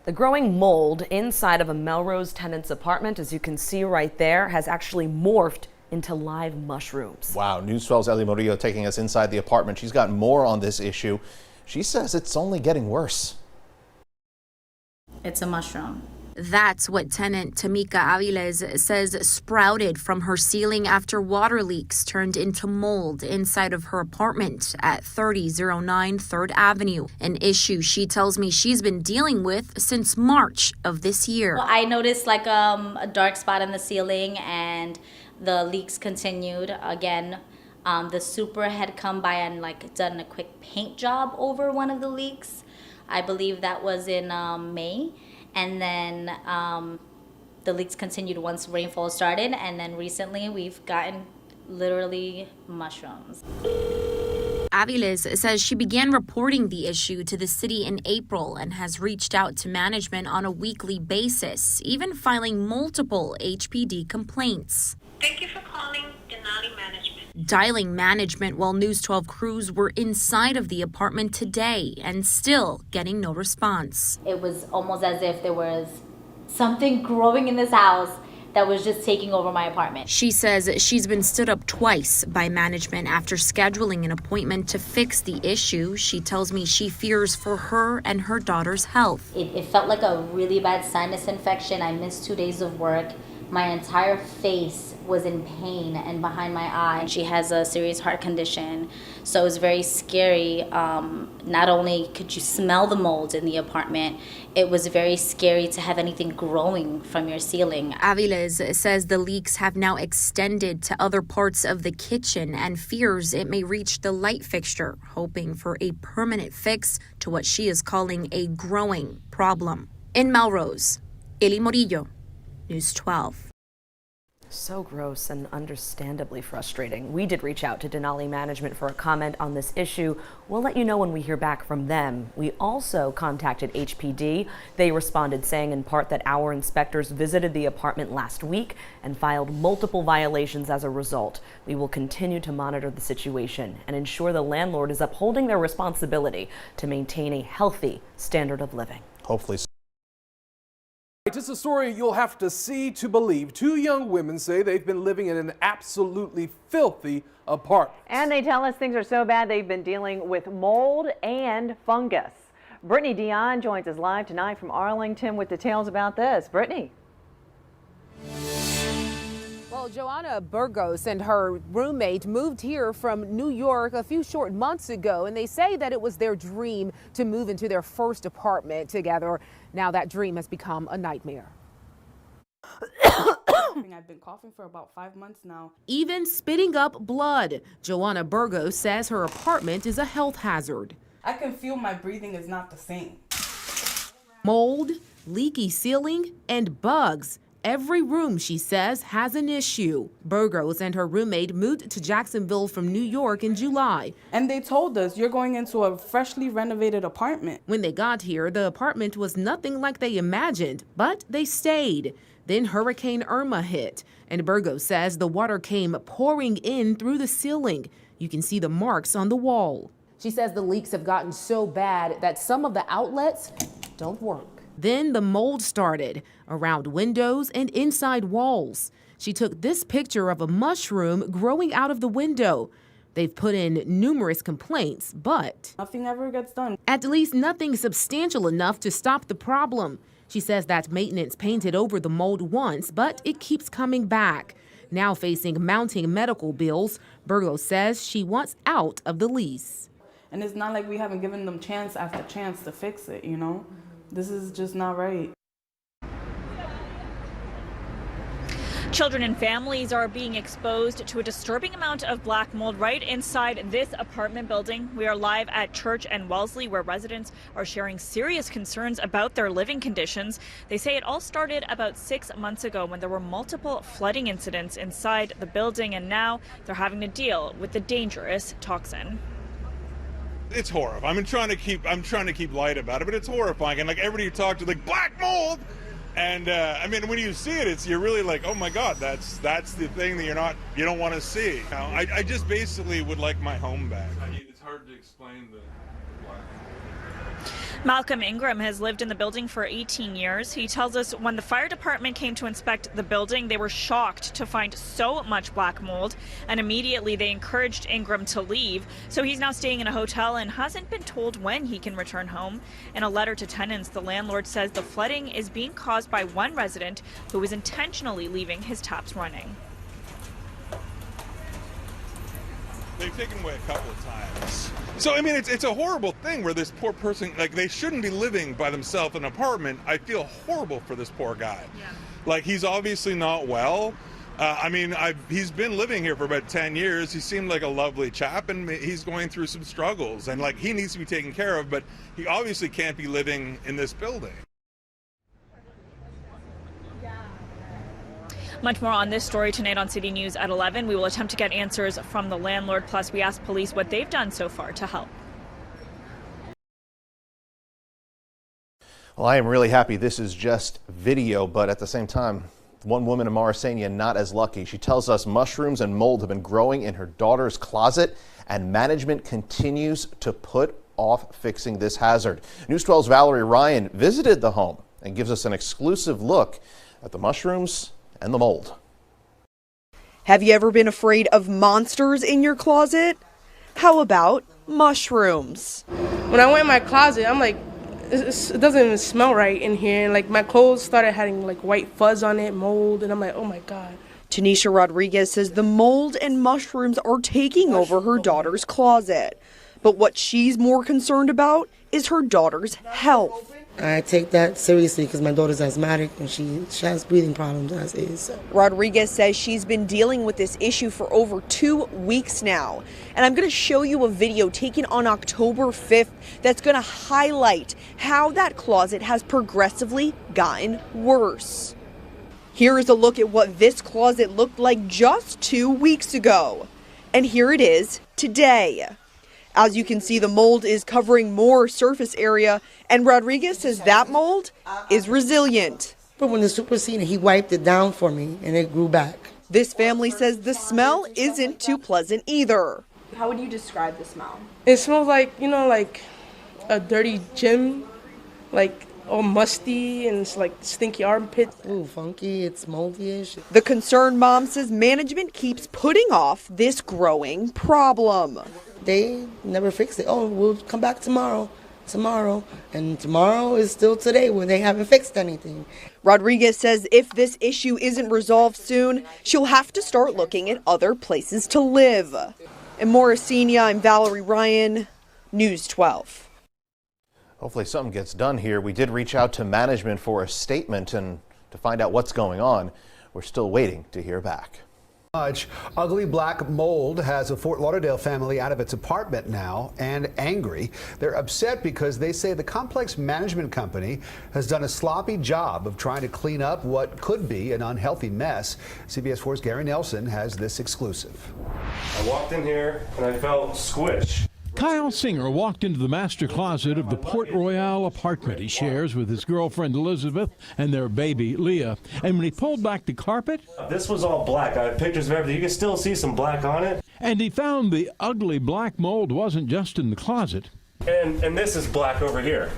The growing mold inside of a Melrose tenant's apartment, as you can see right there, has actually morphed into live mushrooms. Wow, News 12's Ellie Murillo taking us inside the apartment. She's got more on this issue. She says it's only getting worse. It's a mushroom. That's what tenant Tamika Aviles says sprouted from her ceiling after water leaks turned into mold inside of her apartment at 3009 3rd Avenue, an issue she tells me she's been dealing with since March of this year. Well, I noticed like a dark spot in the ceiling and the leaks continued. Again, the super had come by and done a quick paint job over one of the leaks. I believe that was in May. And then the leaks continued once rainfall started. And then recently we've gotten literally mushrooms. Aviles says she began reporting the issue to the city in April and has reached out to management on a weekly basis, even filing multiple HPD complaints. Thank you for calling Denali Management. Dialing management while News 12 crews were inside of the apartment today and still getting no response. It was almost as if there was something growing in this house that was just taking over my apartment. She says she's been stood up twice by management after scheduling an appointment to fix the issue. She tells me she fears for her and her daughter's health. It felt like a really bad sinus infection. I missed 2 days of work. My entire face was in pain and behind my eye. She has a serious heart condition, so it was very scary. Not only could you smell the mold in the apartment, it was very scary to have anything growing from your ceiling. Aviles says the leaks have now extended to other parts of the kitchen and fears it may reach the light fixture, hoping for a permanent fix to what she is calling a growing problem. In Melrose, Ellie Murillo, News 12. So gross and understandably frustrating. We did reach out to Denali Management for a comment on this issue. We'll let you know when we hear back from them. We also contacted HPD. They responded saying in part that our inspectors visited the apartment last week and filed multiple violations as a result. We will continue to monitor the situation and ensure the landlord is upholding their responsibility to maintain a healthy standard of living. Hopefully. It's a story you'll have to see to believe. Two young women say they've been living in an absolutely filthy apartment. And they tell us things are so bad they've been dealing with mold and fungus. Brittany Dion joins us live tonight from Arlington with details about this. Brittany. Well, Joanna Burgos and her roommate moved here from New York a few short months ago, and they say that it was their dream to move into their first apartment together. Now that dream has become a nightmare. I've been coughing for about 5 months now. Even spitting up blood. Joanna Burgos says her apartment is a health hazard. I can feel my breathing is not the same. Mold, leaky ceiling, and bugs. Every room, she says, has an issue. Burgos and her roommate moved to Jacksonville from New York in July. And they told us, you're going into a freshly renovated apartment. When they got here, the apartment was nothing like they imagined, but they stayed. Then Hurricane Irma hit, and Burgos says the water came pouring in through the ceiling. You can see the marks on the wall. She says the leaks have gotten so bad that some of the outlets don't work. Then the mold started around windows and inside walls. She took this picture of a mushroom growing out of the window. They've put in numerous complaints, but nothing ever gets done. At least nothing substantial enough to stop the problem. She says that maintenance painted over the mold once, but it keeps coming back. Now facing mounting medical bills, Burgos says she wants out of the lease. And it's not like we haven't given them chance after chance to fix it, you know? This is just not right. Children and families are being exposed to a disturbing amount of black mold right inside this apartment building. We are live at Church and Wellesley, where residents are sharing serious concerns about their living conditions. They say it all started about 6 months ago when there were multiple flooding incidents inside the building, and now they're having to deal with the dangerous toxin. It's horrible. I'm trying to keep light about it, but it's horrifying. And like everybody you talk to, like black mold, and I mean, when you see it, you're really like, oh my God, that's the thing that you don't want to see. You know, I just basically would like my home back. It's hard to explain the black mold. Malcolm Ingram has lived in the building for 18 years. He tells us when the fire department came to inspect the building, they were shocked to find so much black mold, and immediately they encouraged Ingram to leave. So he's now staying in a hotel and hasn't been told when he can return home. In a letter to tenants, the landlord says the flooding is being caused by one resident who is intentionally leaving his taps running. They've taken away a couple of times. So, I mean, it's a horrible thing where this poor person, like, they shouldn't be living by themselves in an apartment. I feel horrible for this poor guy. Yeah. Like, he's obviously not well. I mean, he's been living here for about 10 years. He seemed like a lovely chap, and he's going through some struggles. And, like, he needs to be taken care of, but he obviously can't be living in this building. Much more on this story tonight on City News at 11. We will attempt to get answers from the landlord. Plus, we asked police what they've done so far to help. Well, I am really happy this is just video, but at the same time, one woman in Morrisania not as lucky. She tells us mushrooms and mold have been growing in her daughter's closet, and management continues to put off fixing this hazard. News 12's Valerie Ryan visited the home and gives us an exclusive look at the mushrooms and the mold. Have you ever been afraid of monsters in your closet? How about mushrooms? When I went in my closet, I'm like, it doesn't even smell right in here. And like my clothes started having like white fuzz on it, mold, and I'm like, oh my God. Tanisha Rodriguez says the mold and mushrooms are taking over her daughter's closet. But what she's more concerned about is her daughter's health. I take that seriously because my daughter's asthmatic and she has breathing problems as is. So. Rodriguez says she's been dealing with this issue for over 2 weeks now. And I'm going to show you a video taken on October 5th that's going to highlight how that closet has progressively gotten worse. Here is a look at what this closet looked like just 2 weeks ago. And here it is today. As you can see, the mold is covering more surface area, and Rodriguez says that mold is resilient. But when the superseded, he wiped it down for me, and it grew back. This family says the smell isn't too pleasant either. How would you describe the smell? It smells like, you know, like a dirty gym, like all musty and it's like stinky armpits. Ooh, funky, it's moldy-ish. The concerned mom says management keeps putting off this growing problem. They never fix it. Oh, we'll come back tomorrow. And tomorrow is still today when they haven't fixed anything. Rodriguez says if this issue isn't resolved soon, she'll have to start looking at other places to live. In Morrisania, I'm Valerie Ryan, News 12. Hopefully something gets done here. We did reach out to management for a statement and to find out what's going on. We're still waiting to hear back. Ugly black mold has a Fort Lauderdale family out of its apartment now and angry. They're upset because they say the complex management company has done a sloppy job of trying to clean up what could be an unhealthy mess. CBS 4's Gary Nelson has this exclusive. I walked in here and I felt squish. Kyle Singer walked into the master closet of the Port Royale apartment he shares with his girlfriend Elizabeth and their baby Leah. And when he pulled back the carpet, this was all black. I have pictures of everything. You can still see some black on it. And he found the ugly black mold wasn't just in the closet. And this is black over here.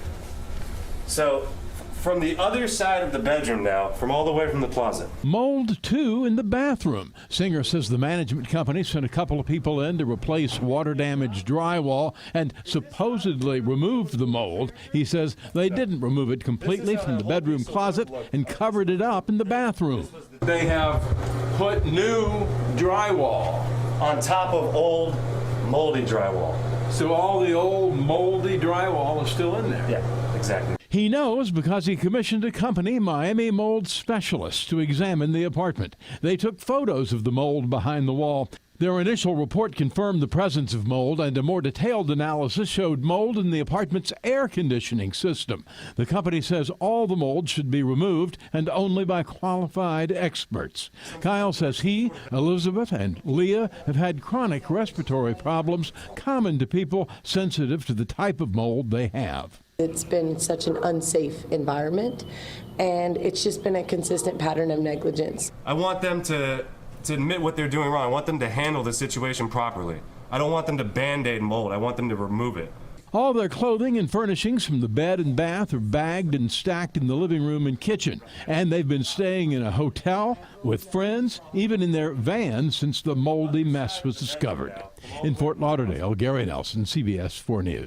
So from the other side of the bedroom now, from all the way from the closet. Mold, too, in the bathroom. Singer says the management company sent a couple of people in to replace water-damaged drywall and supposedly removed the mold. He says they didn't remove it completely from the bedroom closet and covered it up in the bathroom. They have put new drywall on top of old moldy drywall. So all the old moldy drywall is still in there? Yeah, exactly. He knows because he commissioned a company, Miami Mold Specialists, to examine the apartment. They took photos of the mold behind the wall. Their initial report confirmed the presence of mold, and a more detailed analysis showed mold in the apartment's air conditioning system. The company says all the mold should be removed, and only by qualified experts. Kyle says he, Elizabeth, and Leah have had chronic respiratory problems common to people sensitive to the type of mold they have. It's been such an unsafe environment, and it's just been a consistent pattern of negligence. I want them to admit what they're doing wrong. I want them to handle the situation properly. I don't want them to Band-Aid mold. I want them to remove it. All their clothing and furnishings from the bed and bath are bagged and stacked in the living room and kitchen. And they've been staying in a hotel, with friends, even in their van since the moldy mess was discovered. In Fort Lauderdale, Gary Nelson, CBS 4 News.